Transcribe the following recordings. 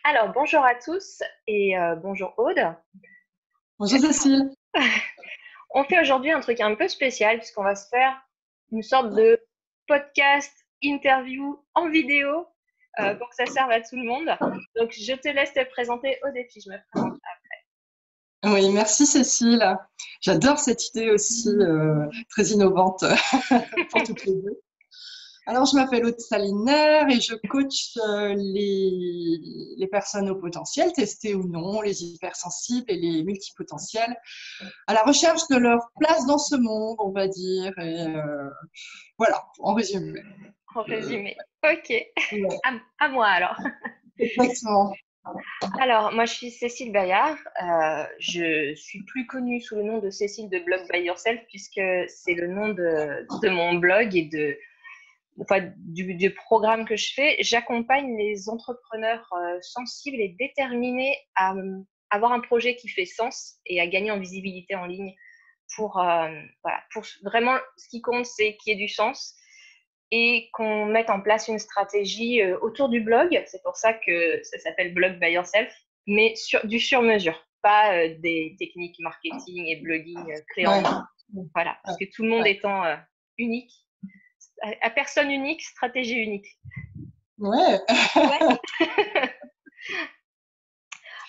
Alors, bonjour à tous et bonjour Aude. Bonjour Cécile. On fait aujourd'hui un truc un peu spécial puisqu'on va se faire une sorte de podcast, interview en vidéo pour que ça serve à tout le monde. Donc, je te laisse te présenter au défi. Je me présente. Oui, merci Cécile. J'adore cette idée aussi très innovante pour toutes les deux. Alors, je m'appelle Aude Salinaire et je coach les personnes au potentiel, testées ou non, les hypersensibles et les multipotentiels, à la recherche de leur place dans ce monde, on va dire. Et voilà, en résumé. En résumé. Ok. Ouais, À moi alors. exactement. Alors, moi, je suis Cécile Bayard. Je suis plus connue sous le nom de Cécile de Blog by Yourself puisque c'est le nom de mon blog et du programme que je fais. J'accompagne les entrepreneurs sensibles et déterminés à avoir un projet qui fait sens et à gagner en visibilité en ligne pour vraiment, ce qui compte, c'est qu'il y ait du sens et qu'on mette en place une stratégie autour du blog. C'est pour ça que ça s'appelle Blog by Yourself, mais du sur-mesure, pas des techniques marketing et blogging clés en Ouais, main. Voilà, parce que tout le monde ouais, étant unique, à personne unique, stratégie unique. ouais. Ouais.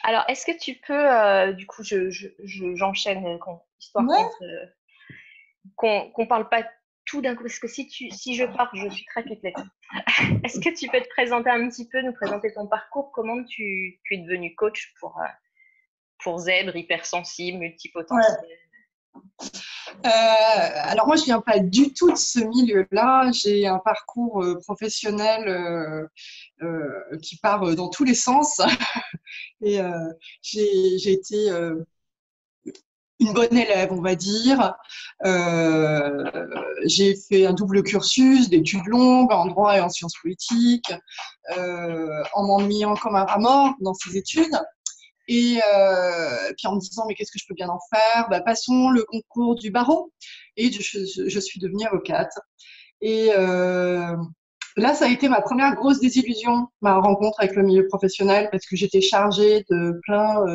Alors, est-ce que tu peux, du coup, j'enchaîne, histoire Ouais. qu'on parle pas tout d'un coup, parce que si je pars, je suis très pipelette. Est-ce que tu peux te présenter un petit peu, nous présenter ton parcours, comment tu es devenu coach pour zèbres, hypersensibles, Ouais. multipotentiels? Alors moi, je viens pas du tout de ce milieu-là. J'ai un parcours professionnel qui part dans tous les sens. Et j'ai été une bonne élève, on va dire. J'ai fait un double cursus d'études longues en droit et en sciences politiques, en m'ennuyant comme un rat mort dans ces études. Et puis en me disant, mais qu'est-ce que je peux bien en faire? Bah, passons le concours du barreau. Et je suis devenue avocate. Et là, ça a été ma première grosse désillusion, ma rencontre avec le milieu professionnel, parce que j'étais chargée de plein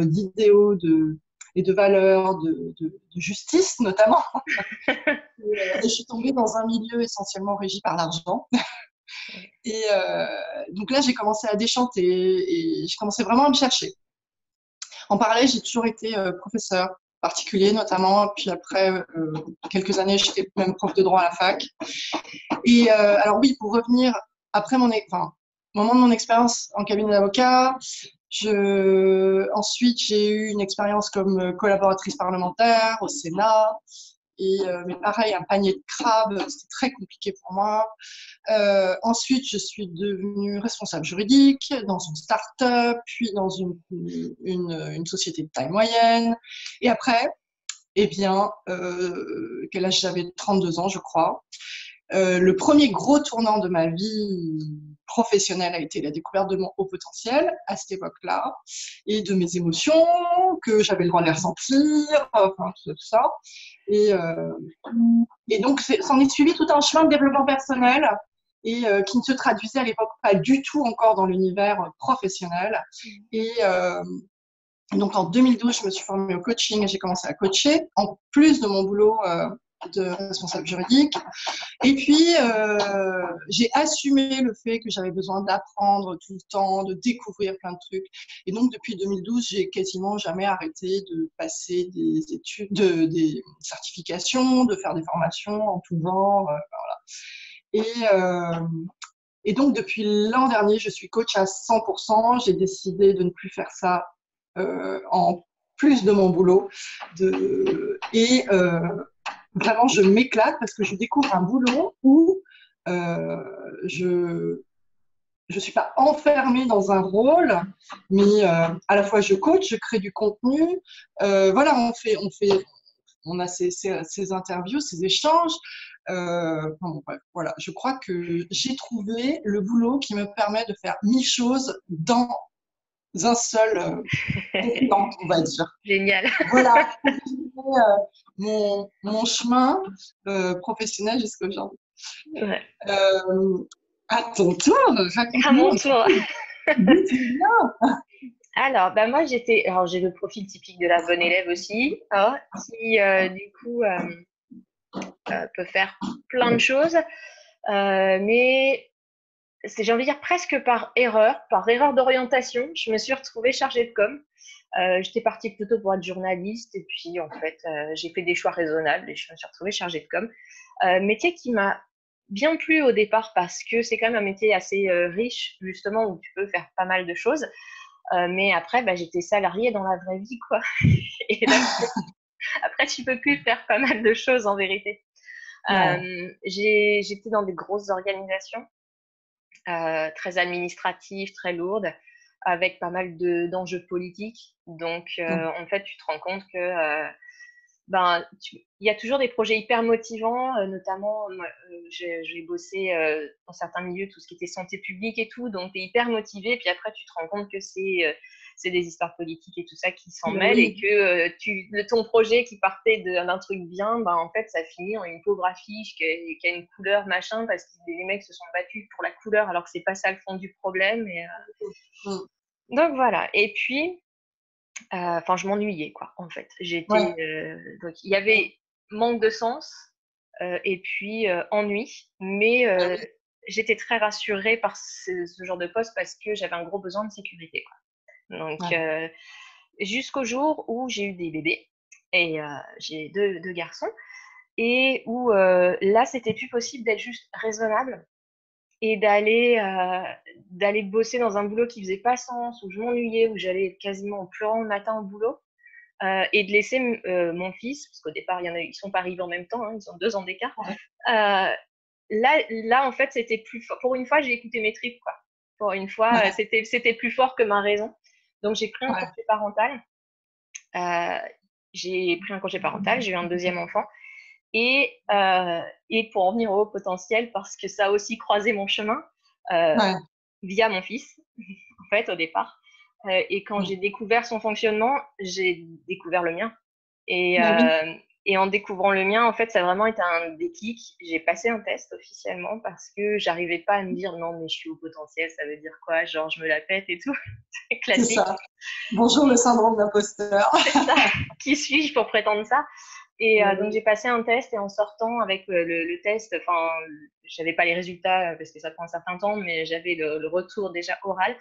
et de valeurs, de justice notamment. Et je suis tombée dans un milieu essentiellement régi par l'argent. Et donc là, j'ai commencé à déchanter et je commençais vraiment à me chercher. En parallèle, j'ai toujours été professeur particulier notamment, puis après quelques années, j'étais même prof de droit à la fac. Et alors oui, pour revenir après moment de mon expérience en cabinet d'avocat, ensuite j'ai eu une expérience comme collaboratrice parlementaire au Sénat. Et mais pareil, un panier de crabes, c'était très compliqué pour moi. Ensuite, je suis devenue responsable juridique dans une start-up, puis dans une société de taille moyenne. Et après, eh bien, quel âge j'avais? 32 ans, je crois. Le premier gros tournant de ma vie professionnelle a été la découverte de mon haut potentiel à cette époque-là et de mes émotions, que j'avais le droit de les ressentir, enfin tout ça. Et, euh, et donc, s'en est suivi tout un chemin de développement personnel et qui ne se traduisait à l'époque pas du tout encore dans l'univers professionnel. Et donc, en 2012, je me suis formée au coaching et j'ai commencé à coacher, en plus de mon boulot de responsable juridique. Et puis, j'ai assumé le fait que j'avais besoin d'apprendre tout le temps, de découvrir plein de trucs. Et donc, depuis 2012, j'ai quasiment jamais arrêté de passer des études, des certifications, de faire des formations en tout genre. Et, euh, et donc, depuis l'an dernier, je suis coach à 100%. J'ai décidé de ne plus faire ça en plus de mon boulot. Et vraiment, je m'éclate parce que je découvre un boulot où euh, je je suis pas enfermée dans un rôle, mais à la fois je coach, je crée du contenu. Voilà, on a ces interviews, ces échanges. Enfin, bon, bref, voilà, je crois que j'ai trouvé le boulot qui me permet de faire 1000 choses dans un seul continent, on va dire. Génial. Voilà, mon chemin professionnel jusqu'à aujourd'hui. Ouais. Euh, à ton tour, À mon raconte-nous un petit tour. peu d'où tu viens. Alors, bah moi, alors j'ai le profil typique de la bonne élève aussi, hein, qui du coup peut faire plein de choses, mais j'ai envie de dire presque par erreur d'orientation, je me suis retrouvée chargée de com. J'étais partie plutôt pour être journaliste et puis en fait, j'ai fait des choix raisonnables et je me suis retrouvée chargée de com. Métier qui m'a bien plu au départ parce que c'est quand même un métier assez riche justement où tu peux faire pas mal de choses. Mais après, bah, j'étais salariée dans la vraie vie, quoi. Et là, après, tu peux plus faire pas mal de choses en vérité. Ouais. J'étais dans des grosses organisations, très administratives, très lourdes, avec pas mal d'enjeux politiques. Donc, en fait, tu te rends compte que ben, il y a toujours des projets hyper motivants, notamment, moi, j'ai bossé dans certains milieux, tout ce qui était santé publique et tout, donc tu es hyper motivé, puis après tu te rends compte que c'est des histoires politiques et tout ça qui s'en Ben mêlent et oui, que ton projet qui partait d'un truc bien, ben, en fait ça finit en une pauvre affiche qui a une couleur machin parce que les mecs se sont battus pour la couleur alors que c'est pas ça le fond du problème. mm, Donc voilà. Et puis, enfin, je m'ennuyais, quoi, en fait. ouais, Donc, il y avait manque de sens et puis ennui, mais ben oui, j'étais très rassurée par ce genre de poste parce que j'avais un gros besoin de sécurité, quoi. Donc, ouais, jusqu'au jour où j'ai eu des bébés et j'ai deux garçons et où là, c'était plus possible d'être juste raisonnable et d'aller bosser dans un boulot qui faisait pas sens, où je m'ennuyais, où j'allais quasiment en pleurant le matin au boulot et de laisser mon fils, parce qu'au départ, ils sont pas arrivés en même temps, hein, ils ont 2 ans d'écart. ouais, Euh, là, en fait, c'était plus fort. Pour une fois, j'ai écouté mes tripes, quoi. Pour une fois, ouais, c'était plus fort que ma raison. Donc, j'ai pris un ouais, congé parental. Euh, j'ai eu un deuxième enfant. Et pour en venir au haut potentiel, parce que ça a aussi croisé mon chemin euh, ouais, via mon fils, en fait, au départ. Et quand mm. j'ai découvert son fonctionnement, j'ai découvert le mien. Et, Ben oui, euh, et en découvrant le mien, en fait, ça a vraiment été un déclic. J'ai passé un test officiellement parce que j'arrivais pas à me dire non, mais je suis au potentiel, ça veut dire quoi? Genre, je me la pète et tout. C'est c'est classique. ça. Bonjour le syndrome d'imposteur. C'est ça. Qui suis-je pour prétendre ça? Et Ben donc, oui, j'ai passé un test et en sortant avec le test, enfin, j'avais pas les résultats parce que ça prend un certain temps, mais j'avais le retour déjà oral.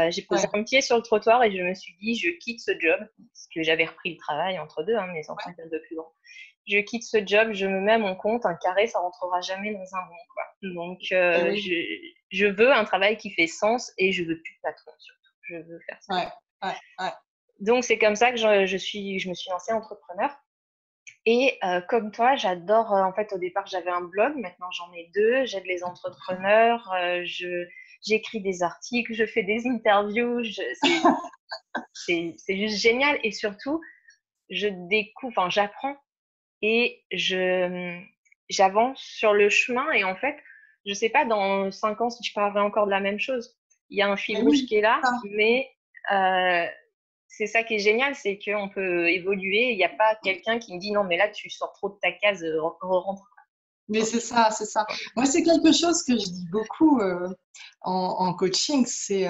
J'ai posé ouais, un pied sur le trottoir et je me suis dit, je quitte ce job, parce que j'avais repris le travail entre deux, hein, mes enfants étaient un peu plus grands. Je quitte ce job, je me mets à mon compte, un carré, ça rentrera jamais dans un rond, quoi. Donc, ben oui, je veux un travail qui fait sens et je veux plus de patron, surtout. Je veux faire ce que je ouais, veux. ouais, ouais, Donc, c'est comme ça que je me suis lancée entrepreneur. Et comme toi, j'adore, en fait, au départ, j'avais un blog, maintenant j'en ai deux, j'aide les entrepreneurs, j'écris des articles, je fais des interviews, c'est juste génial. Et surtout, je découvre, enfin, j'apprends et j'avance sur le chemin. Et en fait, je sais pas dans 5 ans si je parlerai encore de la même chose. Il y a un fil ben rouge oui, qui est là, ça. mais euh, c'est ça qui est génial, c'est qu'on peut évoluer. Il n'y a pas quelqu'un qui me dit non, mais là, tu sors trop de ta case, rentre. Mais c'est ça, c'est ça. Moi, c'est quelque chose que je dis beaucoup en coaching, c'est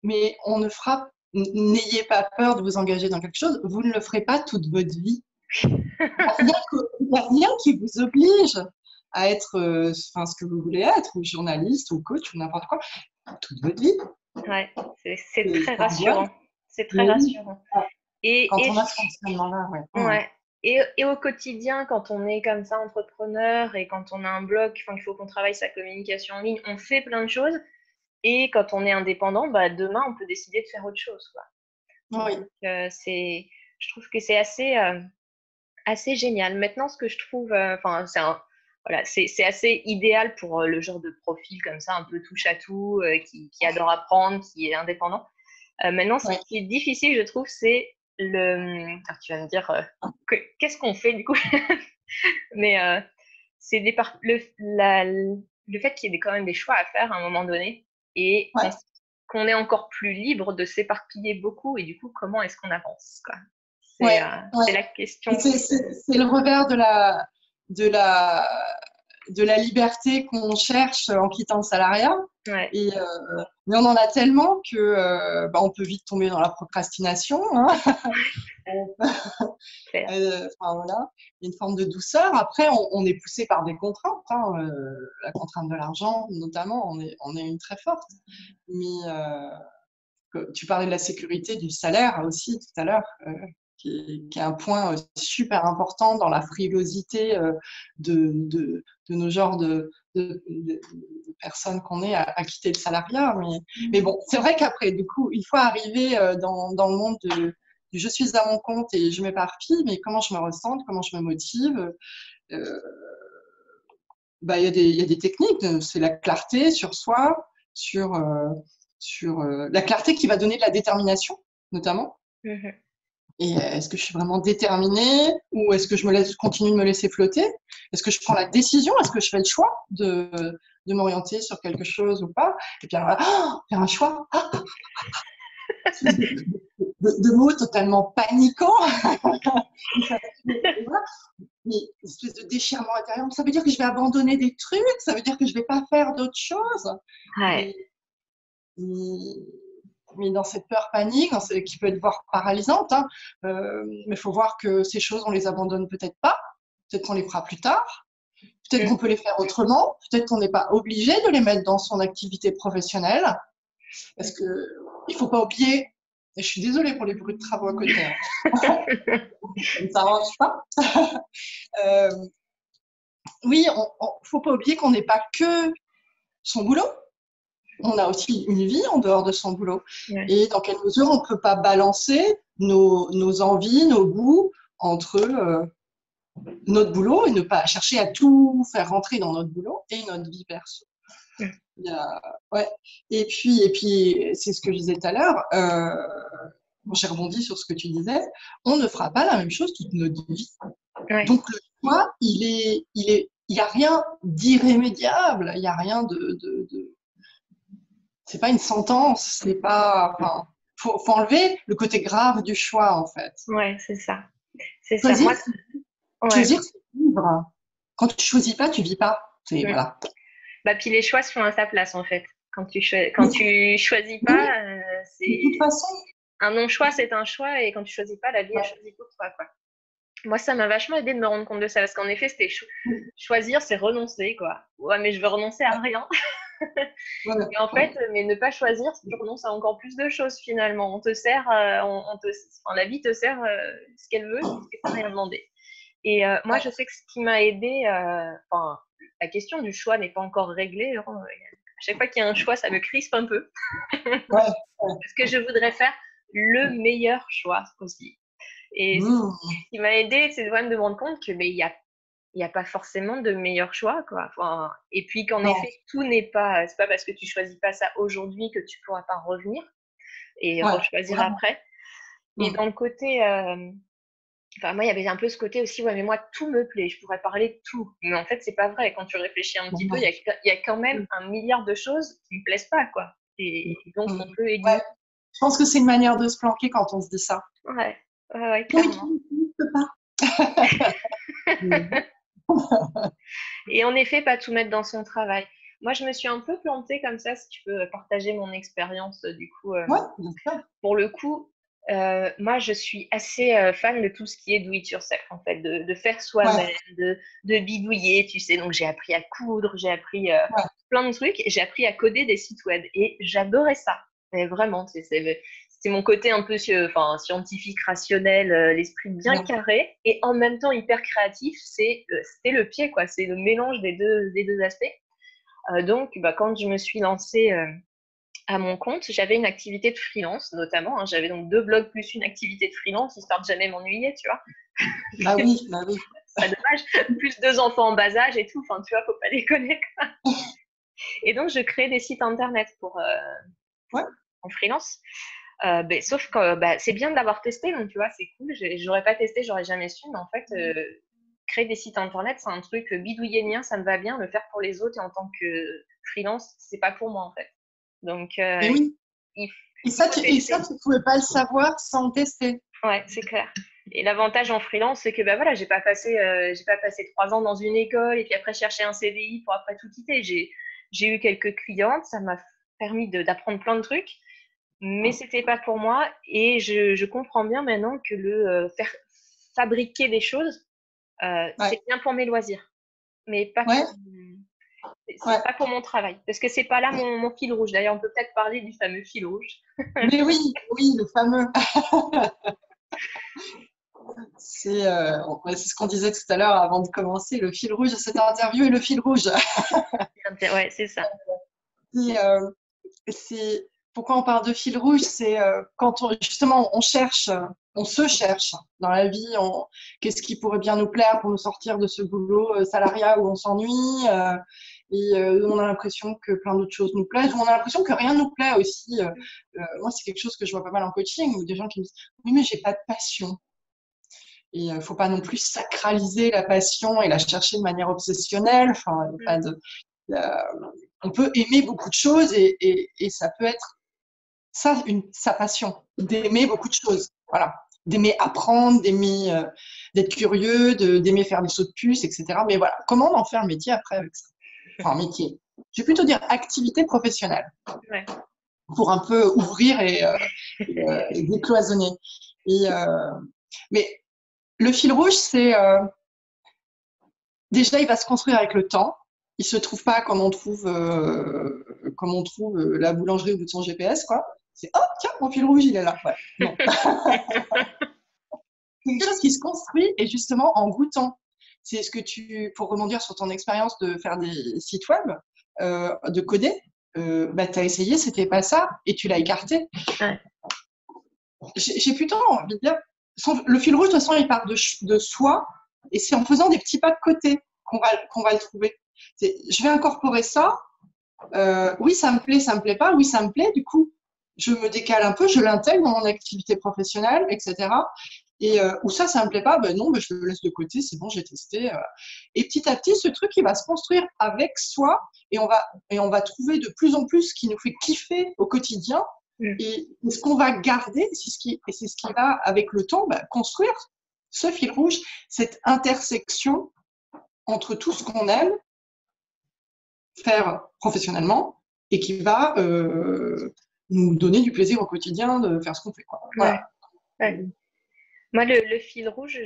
mais on ne fera, n'ayez pas peur de vous engager dans quelque chose, vous ne le ferez pas toute votre vie. Il n'y a rien qui vous oblige à être enfin, ce que vous voulez être, ou journaliste, ou coach, ou n'importe quoi, toute votre vie. Ouais, c'est très Ça doit. rassurant. C'est très Mais oui, rassurant. Et, quand et, on a ce fonctionnement-là, ouais. ouais. Et au quotidien, quand on est comme ça entrepreneur et quand on a un blog, enfin, il faut qu'on travaille sa communication en ligne, on fait plein de choses. Et quand on est indépendant, bah, demain, on peut décider de faire autre chose, quoi. Oui, Donc, je trouve que c'est assez génial. Maintenant, ce que je trouve, enfin, voilà, c'est assez idéal pour le genre de profil comme ça, un peu touche à tout, qui adore apprendre, qui est indépendant. Maintenant, ce oui. qui est difficile, je trouve, c'est alors, tu vas me dire, qu'est-ce qu'on fait du coup? Mais c'est le fait qu'il y ait quand même des choix à faire à un moment donné et Ouais, qu'on est encore plus libre de s'éparpiller beaucoup et du coup, comment est-ce qu'on avance, quoi? ouais, C'est ouais. la question C'est qui se... c'est le revers de la de la liberté qu'on cherche en quittant le salariat. Ouais. Mais on en a tellement que on peut vite tomber dans la procrastination. Hein. Voilà. Il y a une forme de douceur. Après, on est poussé par des contraintes. Hein. La contrainte de l'argent, notamment, on est une très forte. Mais tu parlais de la sécurité du salaire aussi tout à l'heure, qui est un point super important dans la frilosité de nos genres de personnes qu'on est à quitter le salariat. Mais bon, c'est vrai qu'après, du coup, il faut arriver dans le monde du je suis à mon compte et je m'éparpille, mais comment je me ressens, comment je me motive. Il y a des techniques, c'est la clarté sur soi, sur la clarté qui va donner de la détermination, notamment. Mm-hmm. Et est-ce que je suis vraiment déterminée ou est-ce que je continue de me laisser flotter? Est-ce que je prends la décision? Est-ce que je fais le choix de m'orienter sur quelque chose ou pas? Et puis alors, faire un choix de mots totalement paniquants. Mais une espèce de déchirement intérieur. Ça veut dire que je vais abandonner des trucs, ça veut dire que je ne vais pas faire d'autres choses. Ouais. Mais dans cette peur panique, qui peut être voire paralysante, hein, mais il faut voir que ces choses, on les abandonne peut-être pas, peut-être qu'on les fera plus tard, peut-être qu'on peut les faire autrement, peut-être qu'on n'est pas obligé de les mettre dans son activité professionnelle, parce que il faut pas oublier, et je suis désolée pour les bruits de travaux à côté, hein. Ça ne s'arrange pas. Oui, faut pas oublier qu'on n'est pas que son boulot. On a aussi une vie en dehors de son boulot. Ouais. Et dans quelle mesure on ne peut pas balancer nos envies, nos goûts entre notre boulot et ne pas chercher à tout faire rentrer dans notre boulot et notre vie perso. Ouais. Et puis c'est ce que je disais tout à l'heure, j'ai rebondi sur ce que tu disais, on ne fera pas la même chose toute notre vie. Ouais. Donc le choix, il y a rien d'irrémédiable, il y a rien c'est pas une sentence, c'est pas, enfin, faut enlever le côté grave du choix en fait. Ouais, c'est ça. C'est choisir, ça. Choisir, c'est vivre. Quand tu choisis pas, tu vis pas. Voilà. Bah, puis les choix se font à sa place en fait. Quand tu choisis pas, c'est. De toute façon. Un non-choix, c'est un choix, et quand tu choisis pas, la vie a choisi pour toi, quoi. Moi, ça m'a vachement aidé de me rendre compte de ça, parce qu'en effet, c'était choisir, c'est renoncer, quoi. Ouais, mais je veux renoncer à rien. Et en fait, mais ne pas choisir, tu renonces à encore plus de choses finalement. On te sert, la vie te sert ce qu'elle veut, parce que t'as rien demandé. Et moi, je sais que ce qui m'a aidé, la question du choix n'est pas encore réglée. À chaque fois qu'il y a un choix, ça me crispe un peu. Parce que je voudrais faire le meilleur choix aussi. Et ce qui m'a aidé, c'est quand même de me rendre compte que il y a pas forcément de meilleur choix, quoi. Enfin, et puis qu'en effet, tout n'est pas, c'est pas parce que tu choisis pas ça aujourd'hui que tu pourras pas revenir et rechoisir après. Et dans le côté, moi, il y avait un peu ce côté aussi, mais moi, tout me plaît, je pourrais parler de tout. Mais en fait, c'est pas vrai. Quand tu réfléchis un petit peu, il y a quand même un milliard de choses qui me plaisent pas, quoi. Et donc, on peut aider. Ouais. Je pense que c'est une manière de se planquer quand on se dit ça. Ouais, clairement. Oui, tu peux pas. Et en effet, pas tout mettre dans son travail. Moi, je me suis un peu plantée comme ça, si tu peux partager mon expérience, du coup. Pour le coup, moi, je suis assez fan de tout ce qui est do it yourself, en fait, de faire soi-même, de bidouiller, tu sais. Donc, j'ai appris à coudre, j'ai appris plein de trucs, et j'ai appris à coder des sites web. Et j'adorais ça. Et vraiment, c'est mon côté un peu scientifique, rationnel, l'esprit bien carré, et en même temps hyper créatif. C'était le pied, quoi. C'est le mélange des deux aspects. Donc, quand je me suis lancée à mon compte, j'avais une activité de freelance, notamment. J'avais donc 2 blogs plus une activité de freelance, histoire de jamais m'ennuyer, tu vois. Bah oui. C'est pas dommage. Plus 2 enfants en bas âge et tout. Enfin, tu vois, faut pas déconner, quoi. Et donc, je crée des sites internet pour en freelance. Sauf que c'est bien de l'avoir testé, donc tu vois, c'est cool. J'aurais pas testé, j'aurais jamais su, mais en fait, créer des sites internet, c'est un truc, bidouiller le mien, ça me va bien. Le faire pour les autres et en tant que freelance, c'est pas pour moi, en fait. Donc, oui. Et ça, tu ne pouvais pas le savoir sans le tester. Ouais, c'est clair. Et l'avantage en freelance, c'est que bah voilà, j'ai pas passé 3 ans dans une école et puis après chercher un CDI pour après tout quitter. J'ai eu quelques clientes, ça m'a permis d'apprendre plein de trucs, mais c'était pas pour moi. Et je comprends bien maintenant que faire fabriquer des choses, Ouais, c'est bien pour mes loisirs, mais pas ouais, c'est ouais. pas pour mon travail, parce que c'est pas là mon fil rouge. D'ailleurs, on peut peut-être parler du fameux fil rouge. Mais oui, oui, le fameux. C'est ce qu'on disait tout à l'heure avant de commencer, le fil rouge de cette interview et le fil rouge. Ouais, c'est ça. Et, c'est pourquoi on parle de fil rouge, c'est quand justement on cherche, on se cherche dans la vie, qu'est-ce qui pourrait bien nous plaire pour nous sortir de ce boulot salariat où on s'ennuie on a l'impression que plein d'autres choses nous plaisent, ou on a l'impression que rien nous plaît aussi. Moi, c'est quelque chose que je vois pas mal en coaching, où des gens qui me disent oui, mais j'ai pas de passion. Et il ne faut pas non plus sacraliser la passion et la chercher de manière obsessionnelle. Enfin, y a pas de, on peut aimer beaucoup de choses et ça peut être ça, sa passion, d'aimer beaucoup de choses. Voilà. D'aimer apprendre, d'être curieux, d'aimer faire des sauts de puce, etc. Mais voilà, comment on en fait un métier après avec ça? Enfin, métier. Je vais plutôt dire activité professionnelle Ouais. pour un peu ouvrir et décloisonner. Et, mais le fil rouge, c'est déjà, il va se construire avec le temps. Il se trouve pas comme on trouve la boulangerie au bout de son GPS, quoi. C'est oh tiens, mon fil rouge, il est là. Ouais. Non, c'est quelque chose qui se construit et justement en goûtant. C'est ce que pour rebondir sur ton expérience de faire des sites web, de coder, bah, tu as essayé, c'était pas ça, et tu l'as écarté. Ouais. J'ai plutôt envie de dire, le fil rouge, de toute façon, il part de soi, et c'est en faisant des petits pas de côté qu'on va le trouver. Je vais incorporer ça. Oui, ça me plaît pas. Oui, ça me plaît. Du coup, je me décale un peu, je l'intègre dans mon activité professionnelle, etc. Et où ça me plaît pas, ben non, ben je le laisse de côté. C'est bon, j'ai testé. Et petit à petit, ce truc, il va se construire avec soi, et on va trouver de plus en plus ce qui nous fait kiffer au quotidien. Et ce qu'on va garder, c'est ce qui va, avec le temps, ben, construire ce fil rouge, cette intersection entre tout ce qu'on aime faire professionnellement et qui va nous donner du plaisir au quotidien de faire ce qu'on fait, quoi. Ouais. Voilà. Ouais. Moi, le fil rouge,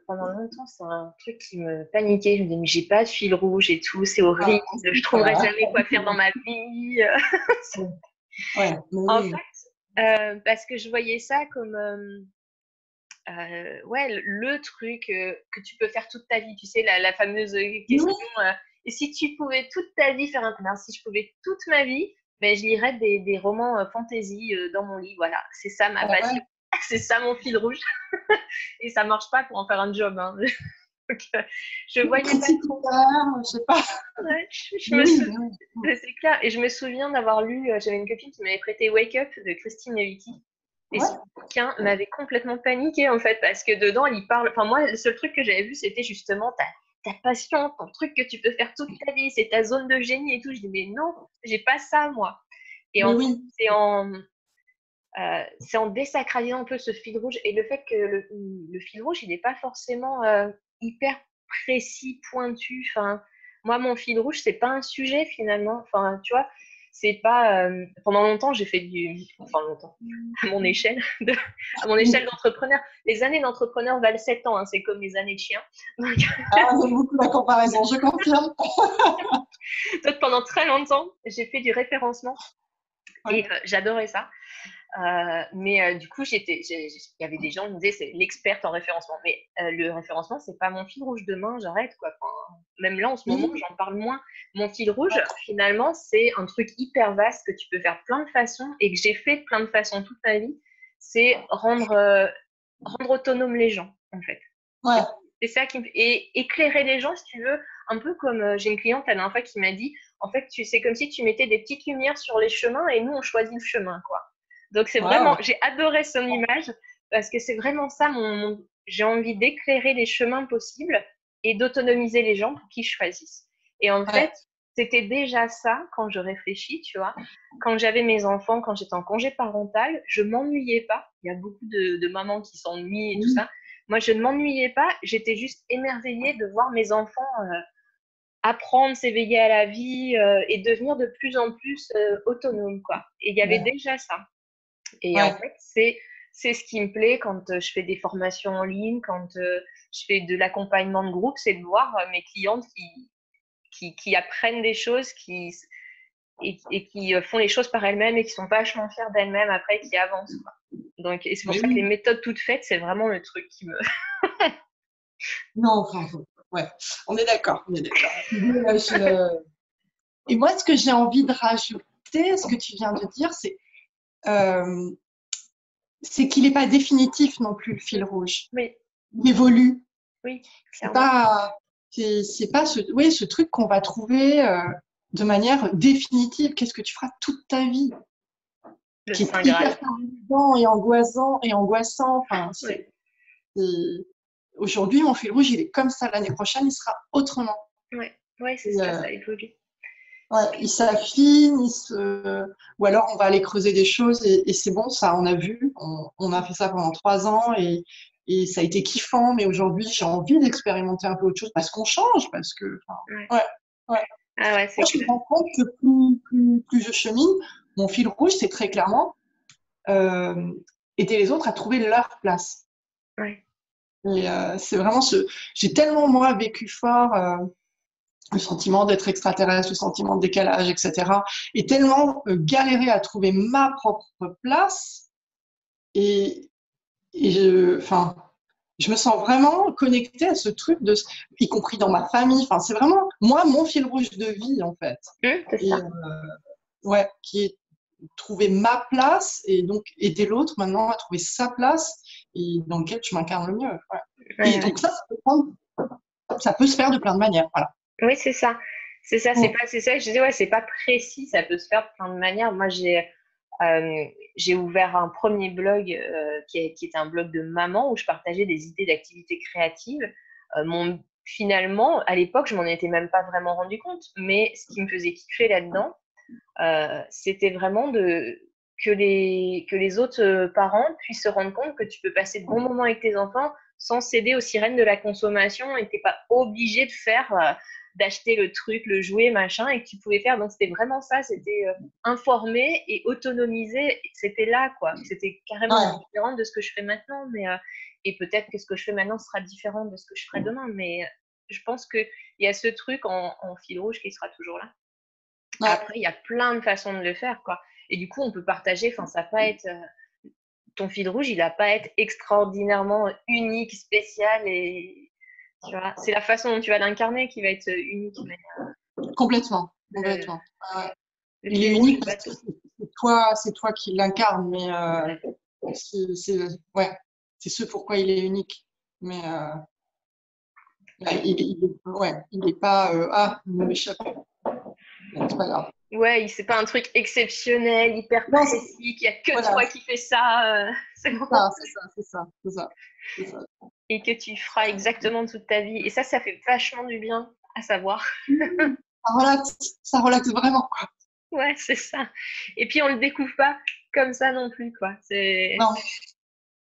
pendant longtemps, c'est un truc qui me paniquait. Je me disais, mais j'ai pas de fil rouge et tout, c'est horrible. Je trouverai Voilà. jamais quoi faire dans ma vie. Ouais, mais En oui. fait, parce que je voyais ça comme ouais, le truc que tu peux faire toute ta vie. Tu sais, la fameuse Mais oui, question et si tu pouvais toute ta vie faire un. Ben, si je pouvais toute ma vie, ben, je lirais des romans fantasy dans mon lit. Voilà, c'est ça ma ah ouais. passion. C'est ça mon fil rouge. Et ça marche pas pour en faire un job. Hein. Donc, je voyais pas Critique trop. littéraire, je sais pas. Ouais, je Mais me oui, souviens, mais oui. c'est clair. Et je me souviens d'avoir lu, j'avais une copine qui m'avait prêté Wake Up de Christine Nowicki. Et ce Ouais, bouquin m'avait complètement paniqué en fait, parce que dedans, il parle. Enfin, moi, le seul truc que j'avais vu, c'était justement ta passion, ton truc que tu peux faire toute ta vie, c'est ta zone de génie et tout. Je dis, mais non, j'ai pas ça, moi. Et mais en fait, oui. c'est en désacralisant un peu ce fil rouge et le fait que le fil rouge, il n'est pas forcément hyper précis, pointu. Enfin, moi, mon fil rouge, c'est pas un sujet finalement. Enfin, tu vois, c'est pas. Pendant longtemps, j'ai fait enfin, longtemps, à mon échelle, à mon échelle d'entrepreneur. Les années d'entrepreneur valent 7 ans, hein, c'est comme les années de chien. Donc, Ah, j'aime beaucoup la comparaison, je confirme. donc, pendant très longtemps, j'ai fait du référencement Ouais. et j'adorais ça. Mais du coup, il y avait des gens qui me disaient c'est l'experte en référencement. Mais le référencement, c'est pas mon fil rouge. Demain, j'arrête quoi. Enfin, même là, en ce Mais moment, oui, j'en parle moins. Mon fil rouge, ouais, finalement, c'est un truc hyper vaste que tu peux faire plein de façons et que j'ai fait de plein de façons toute ma vie. C'est rendre autonome les gens, en fait. ouais. C'est ça et éclairer les gens, si tu veux, un peu comme j'ai une cliente la dernière fois qui m'a dit, en fait, c'est comme si tu mettais des petites lumières sur les chemins et nous, on choisit le chemin, quoi. Donc, c'est vraiment, Waouh. j'ai adoré son image parce que c'est vraiment ça, j'ai envie d'éclairer les chemins possibles et d'autonomiser les gens pour qu'ils choisissent. Et en Ouais, fait, c'était déjà ça quand je réfléchis, tu vois. Quand j'avais mes enfants, quand j'étais en congé parental, je m'ennuyais pas. Il y a beaucoup de mamans qui s'ennuient et tout oui, ça. moi, je ne m'ennuyais pas, j'étais juste émerveillée de voir mes enfants apprendre, s'éveiller à la vie et devenir de plus en plus autonomes, quoi. Et il y avait Ouais. déjà ça. Et en Ouais. fait, c'est ce qui me plaît quand je fais des formations en ligne, quand je fais de l'accompagnement de groupe, c'est de voir mes clientes qui apprennent des choses, et qui font les choses par elles-mêmes et qui sont vachement fières d'elles-mêmes après, qui avancent, quoi. Donc, et c'est pour Mais ça que les oui. méthodes toutes faites, c'est vraiment le truc qui me. Non, enfin, ouais, on est d'accord, on est d'accord. Et moi, ce que j'ai envie de rajouter, ce que tu viens de dire, euh, c'est qu'il n'est pas définitif non plus, le fil rouge. Oui, Il évolue. oui, C'est clairement. pas, c'est pas oui, ce truc qu'on va trouver de manière définitive. Qu'est-ce que tu feras toute ta vie? Le Qui est Saint hyper Graal. fascinant et angoissant. Enfin, Oui, aujourd'hui, mon fil rouge, il est comme ça. L'année prochaine, il sera autrement. ouais, ouais, c'est Et, ça, ça évolue. ouais, il s'affine, ou alors on va aller creuser des choses et c'est bon, ça, on a vu. On a fait ça pendant 3 ans et ça a été kiffant, mais aujourd'hui, j'ai envie d'expérimenter un peu autre chose parce qu'on change, parce que, enfin, Ouais. ouais, ouais. Ah ouais, Moi, c'est je me clair. rends compte que plus je chemine, mon fil rouge, c'est très clairement euh, aider les autres à trouver leur place. Ouais, Et c'est vraiment j'ai tellement, moi, vécu fort le sentiment d'être extraterrestre, le sentiment de décalage, etc. Et tellement galéré à trouver ma propre place. Et, enfin, je me sens vraiment connectée à ce truc, y compris dans ma famille. Enfin, c'est vraiment, moi, mon fil rouge de vie, en fait. c'est Et ça. ouais, qui est trouver ma place et donc aider l'autre maintenant à trouver sa place et dans lequel tu m'incarnes le mieux. Ouais. Ouais, Et ouais. donc ça peut se faire de plein de manières. Voilà. Oui, c'est ça. C'est ça, Mm. c'est ça. Je disais, ouais, c'est pas précis, ça peut se faire de plein de manières. Moi, j'ai ouvert un premier blog qui était un blog de maman où je partageais des idées d'activités créatives. Finalement, à l'époque, je m'en étais même pas vraiment rendu compte, mais ce qui me faisait kiffer là-dedans, c'était vraiment que les autres parents puissent se rendre compte que tu peux passer de bons moments avec tes enfants sans céder aux sirènes de la consommation et que tu n'es pas obligé de faire, d'acheter le truc, le jouet, machin, et que tu pouvais faire. Donc, c'était vraiment ça, c'était informer et autonomiser. C'était là, quoi. C'était carrément Ouais. différent de ce que je fais maintenant, mais et peut-être que ce que je fais maintenant sera différent de ce que je ferai demain, mais je pense qu'il y a ce truc en fil rouge qui sera toujours là. Ouais. Après, il y a plein de façons de le faire, quoi. Et du coup, on peut partager, enfin, ça va pas être. Ton fil rouge, il va pas être extraordinairement unique, spécial, et. Tu vois, c'est la façon dont tu vas l'incarner qui va être unique. Mais Complètement. le, Complètement. Ouais. le Il est fil rouge, unique il va parce tout. que c'est toi qui l'incarne, mais ouais, c'est ce pourquoi il est unique. Mais ouais, il est pas il m'a échappé. Bon, c'est pas grave. Ouais, c'est pas un truc exceptionnel, hyper Non, précis, qu'il y a que voilà, toi qui fais ça. C'est c'est bon. ça, c'est ça, c'est ça, c'est ça, c'est ça. Et que tu feras exactement toute ta vie. Et ça fait vachement du bien à savoir. Ça relaxe vraiment, quoi. Ouais, c'est ça. Et puis on le découvre pas comme ça non plus, quoi. Non,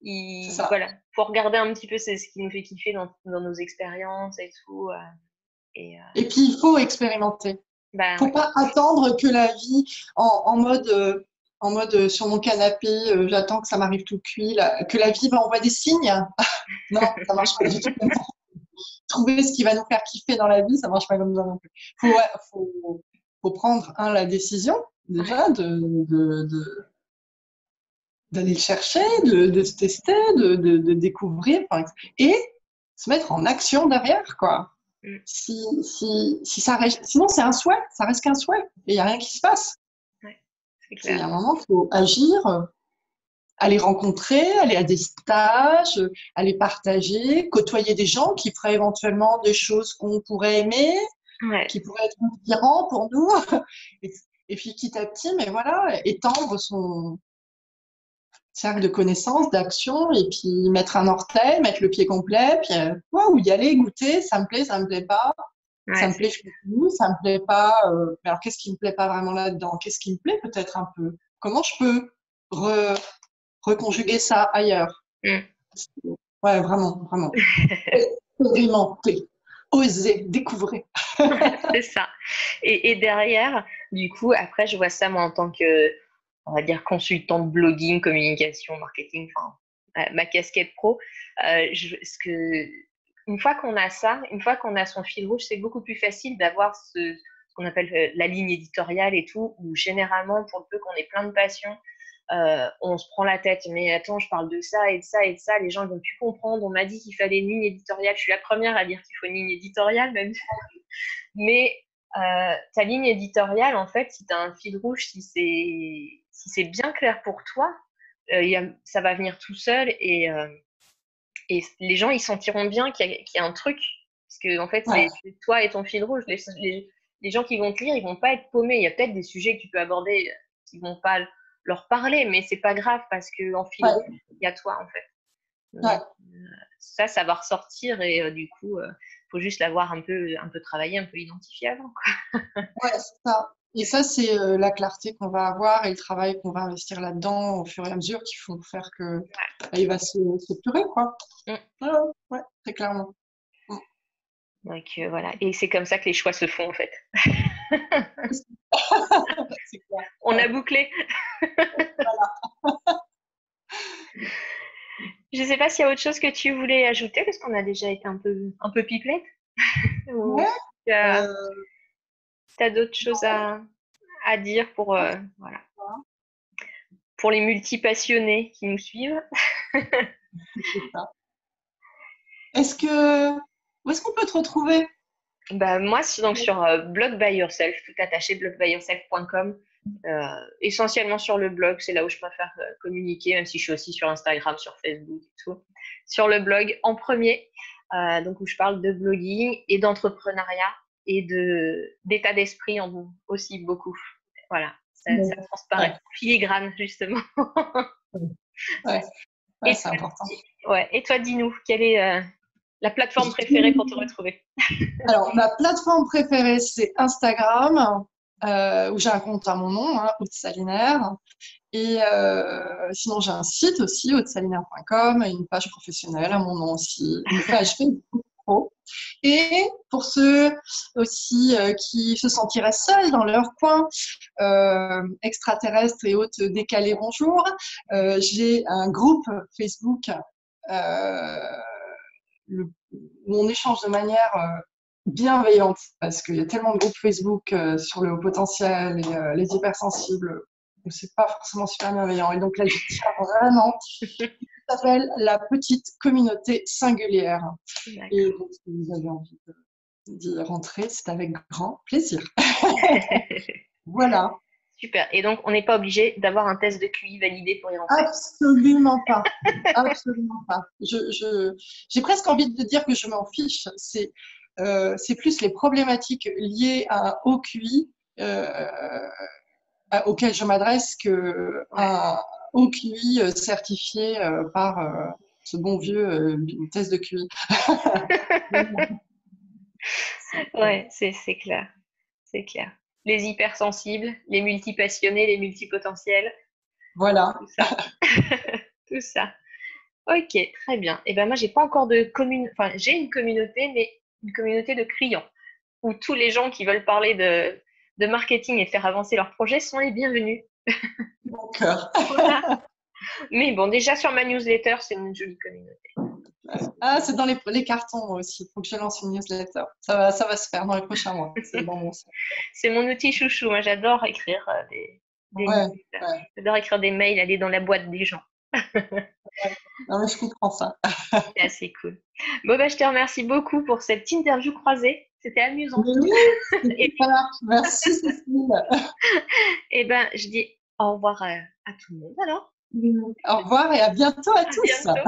c'est ça. Voilà, faut regarder un petit peu c'est ce qui nous fait kiffer dans nos expériences et tout. Et Et puis il faut expérimenter. bah Faut ouais. pas attendre que la vie en mode sur mon canapé, j'attends que ça m'arrive tout cuit, que la vie m'envoie des signes. Non, ça marche pas du tout comme ça. Trouver ce qui va nous faire kiffer dans la vie, ça marche pas comme ça non plus. Ouais, faut prendre la décision Ouais, déjà d'aller le chercher, de se tester, de découvrir, et se mettre en action derrière, quoi. mm, Si ça reste, sinon c'est un souhait, ça reste qu'un souhait, et il n'y a rien qui se passe. ouais, c'est Il y clair. a un moment, il faut agir, aller rencontrer, aller à des stages, aller partager, côtoyer des gens qui feraient éventuellement des choses qu'on pourrait aimer, Ouais, qui pourraient être inspirants pour nous. Et, et puis petit à petit, mais voilà, étendre son cercle de connaissances, d'action, et puis mettre un orteil, mettre le pied complet, puis wow, y aller, goûter, ça me plaît pas, ça ouais, me plaît, je continue, ça me plaît pas. Mais alors qu'est-ce qui me plaît pas vraiment là-dedans? Qu'est-ce qui me plaît peut-être un peu? Comment je peux reconjuguer ça ailleurs? mm. Ouais, vraiment, vraiment. Expérimenter, oser, découvrir. C'est ça. Et derrière, du coup, après, je vois ça moi en tant que, on va dire, consultante blogging, communication, marketing, enfin, ma casquette pro. Ce que, une fois qu'on a ça, une fois qu'on a son fil rouge, c'est beaucoup plus facile d'avoir ce qu'on appelle la ligne éditoriale et tout, où généralement, pour le peu qu'on ait plein de passion, on se prend la tête, mais attends, je parle de ça et de ça et de ça, les gens ne vont plus comprendre. On m'a dit qu'il fallait une ligne éditoriale. Je suis la première à dire qu'il faut une ligne éditoriale, même. Mais ta ligne éditoriale, en fait, si tu as un fil rouge, si c'est bien clair pour toi, ça va venir tout seul et les gens, ils sentiront bien qu'il y a un truc. Parce que, en fait, Ouais, c'est toi et ton fil rouge. Les gens qui vont te lire, ils vont pas être paumés. Il y a peut-être des sujets que tu peux aborder qui vont pas leur parler, mais c'est pas grave parce qu'en fil rouge, ouais, il y a toi, en fait. ouais, Donc, ça va ressortir et du coup, faut juste l'avoir un peu travaillé, un peu identifié avant, quoi. ouais, c'est ça. Et ça, c'est la clarté qu'on va avoir et le travail qu'on va investir là-dedans au fur et à mesure qui font faire que bah, il va s'épurer, quoi. Mm. Ouais, ouais, très clairement. Mm. Donc voilà, et c'est comme ça que les choix se font en fait. C'est clair. On a Ouais. bouclé. Je ne sais pas s'il y a autre chose que tu voulais ajouter parce qu'on a déjà été un peu pipelette. Ou Ouais, tu as, euh, t'as d'autres choses à dire pour, voilà, pour les multipassionnés qui nous suivent. c'est ça. Où est-ce qu'on peut te retrouver? Bah, moi, c'est donc sur Blog by Yourself, tout attaché, blogbyyourself.com. Essentiellement sur le blog, c'est là où je préfère communiquer, même si je suis aussi sur Instagram, sur Facebook et tout. Sur le blog en premier, donc où je parle de blogging et d'entrepreneuriat et d'état d'esprit aussi beaucoup. Voilà, ça Ouais, transparaît. Filigrane, justement. ouais, ouais, Et c'est toi, important. ouais, et toi, dis-nous, quelle est la plateforme préférée pour te retrouver? Alors, ma plateforme préférée, c'est Instagram, où j'ai un compte à mon nom, hein, Aude Salinaire. Et sinon, j'ai un site aussi, audesalinaire.com, et une page professionnelle à mon nom aussi, une page Facebook pro. Et pour ceux aussi qui se sentiraient seuls dans leur coin, extraterrestres et autres décalés bonjour, j'ai un groupe Facebook euh, où on échange de manière bienveillante, parce qu'il y a tellement de groupes Facebook sur le haut potentiel et les hypersensibles où c'est pas forcément super bienveillant. Et donc là, j'y tiens vraiment. Ça s'appelle la petite communauté singulière. Et D'accord. donc, si vous avez envie d'y rentrer, c'est avec grand plaisir. Voilà. Super. Et donc, on n'est pas obligé d'avoir un test de QI validé pour y rentrer. Absolument pas. Absolument pas. J'ai presque envie de dire que je m'en fiche. C'est plus les problématiques liées à un haut QI auquel je m'adresse que Ouais, un haut QI certifié par ce bon vieux test de QI. ouais, c'est clair. C'est clair. Les hypersensibles, les multipassionnés, les multipotentiels, Voilà. tout ça. Tout ça. Ok, très bien. Et ben moi, j'ai pas encore de enfin, j'ai une communauté, mais une communauté de clients où tous les gens qui veulent parler de marketing et faire avancer leurs projets sont les bienvenus. Mon cœur. Voilà. Mais bon, déjà sur ma newsletter, c'est une jolie communauté. Ah, c'est dans les cartons moi aussi. Il faut que je lance une newsletter. Ça va se faire dans les prochains mois. C'est dans mon sens. C'est mon outil chouchou. Moi, j'adore écrire des Ouais, newsletters. ouais. J'adore écrire des mails, aller dans la boîte des gens. Non, mais je comprends ça. C'est assez cool. Bon, bah, je te remercie beaucoup pour cette interview croisée. C'était amusant. Mais oui, c'est Et, super. Merci, Cécile. et ben, je dis au revoir à tout le monde alors. Au revoir et à bientôt à À tous. bientôt.